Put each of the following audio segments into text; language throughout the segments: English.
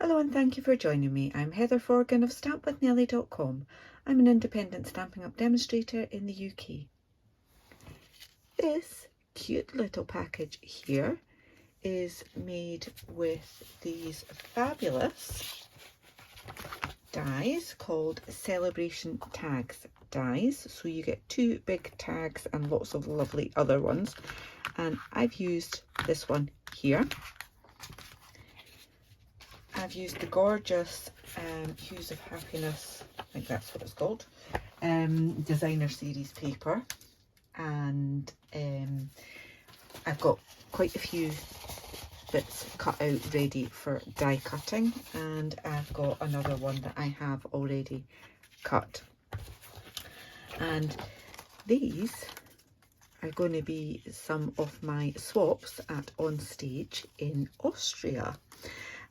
Hello and thank you for joining me. I'm Heather Forgan of stampwithnellie.com. I'm an independent Stampin' Up demonstrator in the UK. This cute little package here is made with these fabulous dies called Celebration Tags dies. So you get two big tags and lots of lovely other ones. And I've used this one here. I've used the gorgeous Hues of Happiness, I think that's what it's called, designer series paper, and I've got quite a few bits cut out ready for die cutting, and I've got another one that I have already cut. And these are going to be some of my swaps at OnStage in Austria.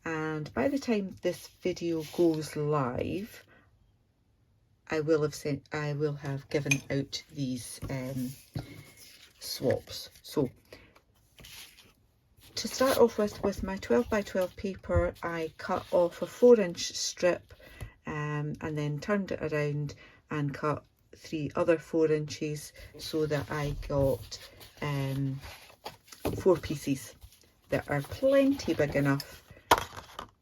And by the time this video goes live, I will have given out these swaps. So to start off with my 12 by 12 paper, I cut off a 4-inch strip and then turned it around and cut 3 other 4 inches so that I got 4 pieces that are plenty big enough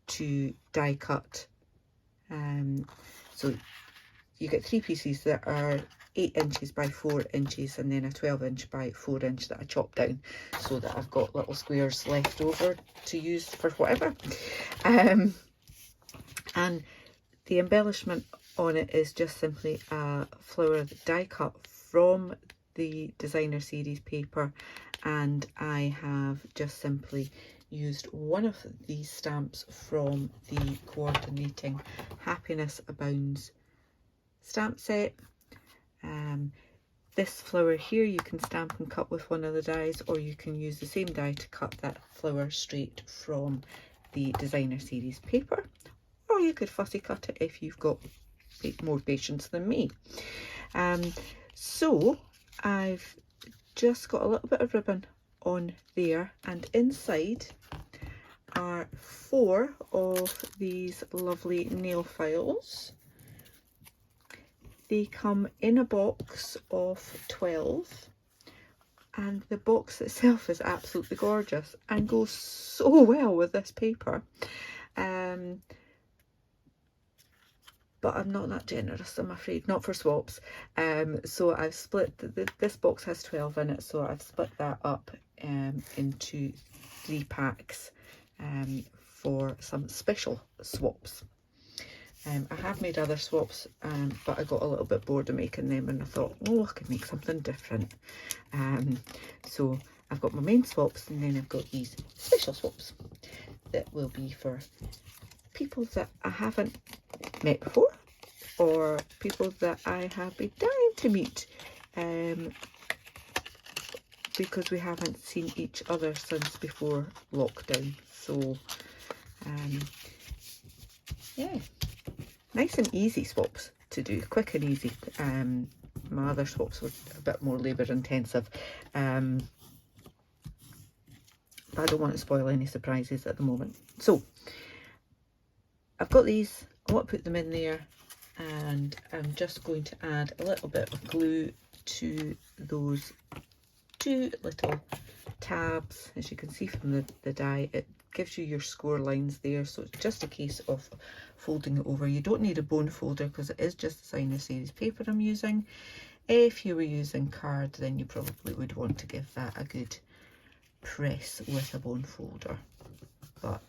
to die cut. So you get 3 pieces that are 8 inches by 4 inches and then a 12-inch by 4-inch that I chopped down so that I've got little squares left over to use for whatever. And the embellishment on it is just simply a flower die cut from the designer series paper, and I have just simply used one of these stamps from the Coordinating Happiness Abounds stamp set. This flower here you can stamp and cut with one of the dies, or you can use the same die to cut that flower straight from the designer series paper, or you could fussy cut it if you've got more patience than me. So I've just got a little bit of ribbon on there, and inside are 4 of these lovely nail files. They come in a box of 12, and the box itself is absolutely gorgeous and goes so well with this paper. But I'm not that generous, I'm afraid, not for swaps. So I've split, this box has 12 in it, so I've split that up into 3 packs for some special swaps. I have made other swaps, but I got a little bit bored of making them, and I thought, oh, I could make something different. So I've got my main swaps, and then I've got these special swaps that will be for people that I haven't met before, or people that I have been dying to meet, because we haven't seen each other since before lockdown. So yeah, nice and easy swaps to do, quick and easy. My other swaps were a bit more labour intensive, but I don't want to spoil any surprises at the moment. So I've got these, I want to put them in there, and I'm just going to add a little bit of glue to those 2 little tabs. As you can see from the die, it gives you your score lines there, so it's just a case of folding it over. You don't need a bone folder because it is just designer series paper I'm using. If you were using card, then you probably would want to give that a good press with a bone folder, but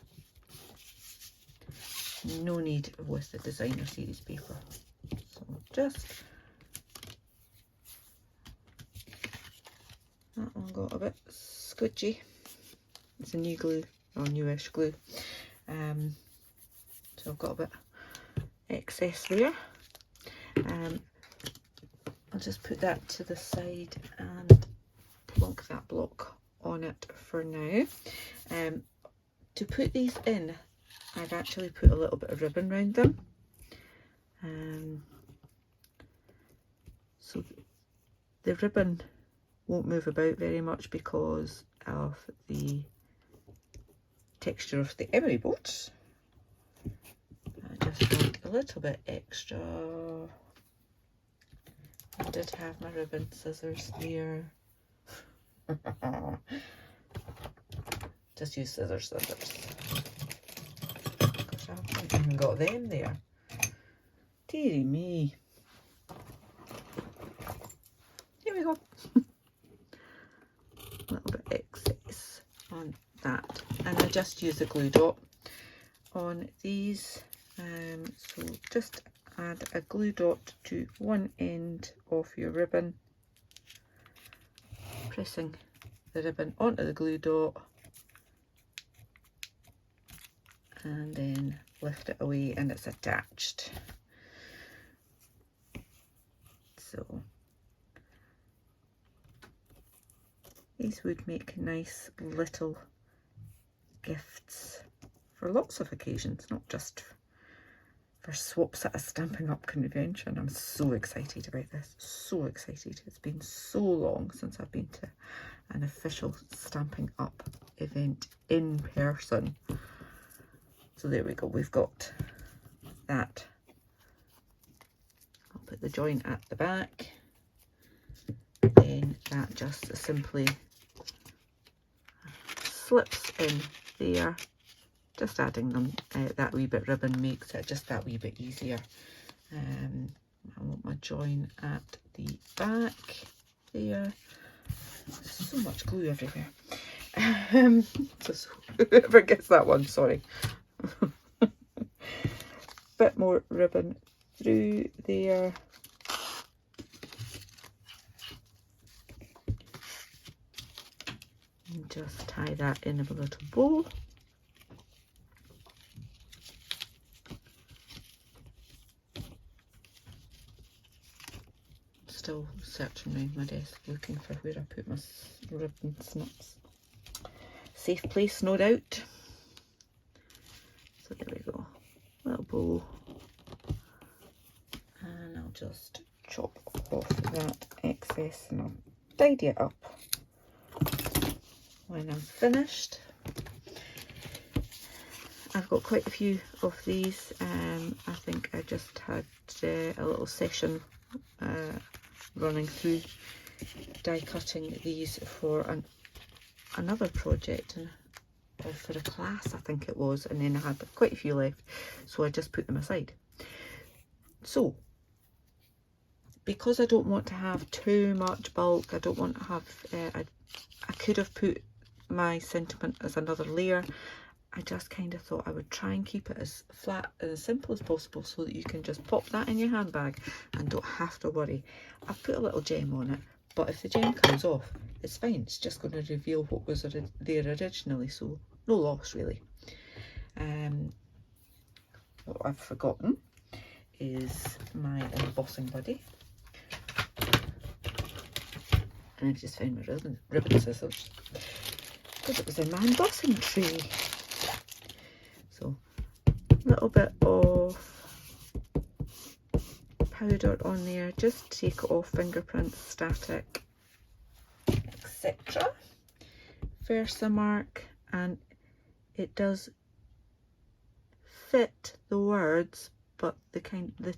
no need with the designer series paper. So just, that one got a bit squidgy. It's a new glue, or newish glue, so I've got a bit excess there. I'll just put that to the side and plonk that block on it for now. To put these in, I've actually put a little bit of ribbon around them, so the ribbon won't move about very much because of the texture of the emery boards. just add a little bit extra. I did have my ribbon scissors there. Just use scissors. Gosh, I haven't even got them there. Dearie me. Here we go. A little bit excess on that. And I just use a glue dot on these. So just add a glue dot to one end of your ribbon, pressing the ribbon onto the glue dot, and then lift it away and it's attached. So these would make nice little gifts for lots of occasions, not just for swaps at a Stampin' Up convention. I'm so excited about this, so excited. It's been so long since I've been to an official Stampin' Up event in person. So there we go, we've got that. I'll put the join at the back, then that just simply slips in there. Just adding them, that wee bit ribbon makes it just that wee bit easier. I want my join at the back there. So much glue everywhere. Just whoever gets that one, sorry. Bit more ribbon through there. And just tie that in a little bow. Still searching around my desk looking for where I put my ribbon snips. Safe place, no doubt. So there we go, little bow, and I'll just chop off that excess and I'll tidy it up when I'm finished. I've got quite a few of these. I think I just had a little session running through die cutting these for another project, or for a class I think it was, and then I had quite a few left, so I just put them aside. So because I don't want to have too much bulk, I don't want to have I could have put my sentiment as another layer. I just kind of thought I would try and keep it as flat and as simple as possible so that you can just pop that in your handbag and don't have to worry. I've put a little gem on it, but if the gem comes off, it's fine. It's just going to reveal what was there originally, so no loss really. What I've forgotten is my embossing buddy. And I just found my ribbon scissors because it was in my embossing tray. So a little bit of powder on there, just take it off, fingerprints, static, etc. Versamark, and it does fit the words, but the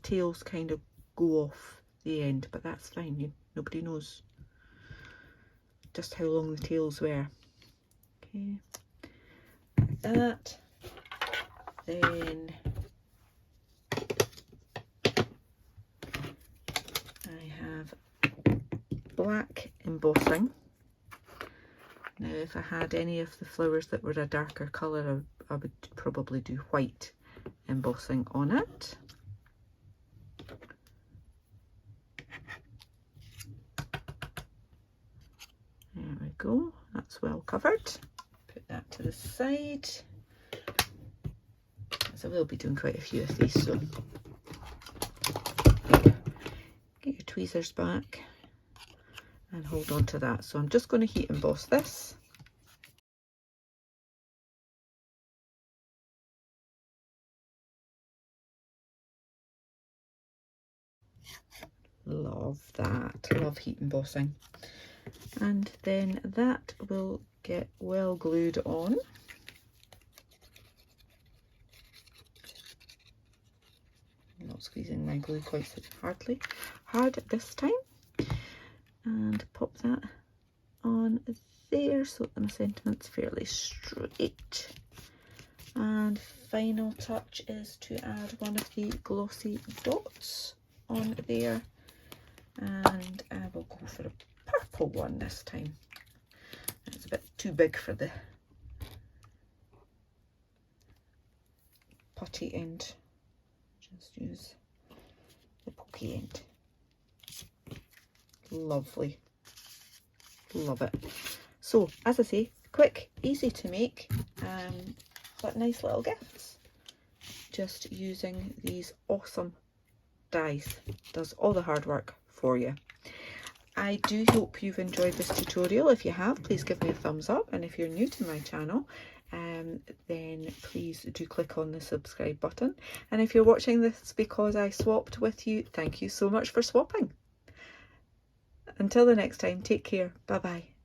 tails kind of go off the end, but that's fine. Nobody knows just how long the tails were. Okay, like that. Then I have black embossing. Now if I had any of the flowers that were a darker colour, I would probably do white embossing on it. There we go, that's well covered. Put that to the side. So we'll be doing quite a few of these, so get your tweezers back and hold on to that. So I'm just going to heat emboss this. Love that, love heat embossing. And then that will get well glued on. not squeezing my glue quite so hard this time. And pop that on there so that my sentiment's fairly straight. And final touch is to add one of the glossy dots on there, and I will go for a purple one this time. It's a bit too big for the putty end. Just use the pokey end. Lovely. Love it. So, as I say, quick, easy to make, but nice little gifts. Just using these awesome dies. Does all the hard work for you. I do hope you've enjoyed this tutorial. If you have, please give me a thumbs up, and if you're new to my channel, then please do click on the subscribe button. And if you're watching this because I swapped with you, thank you so much for swapping. Until the next time, take care. Bye bye.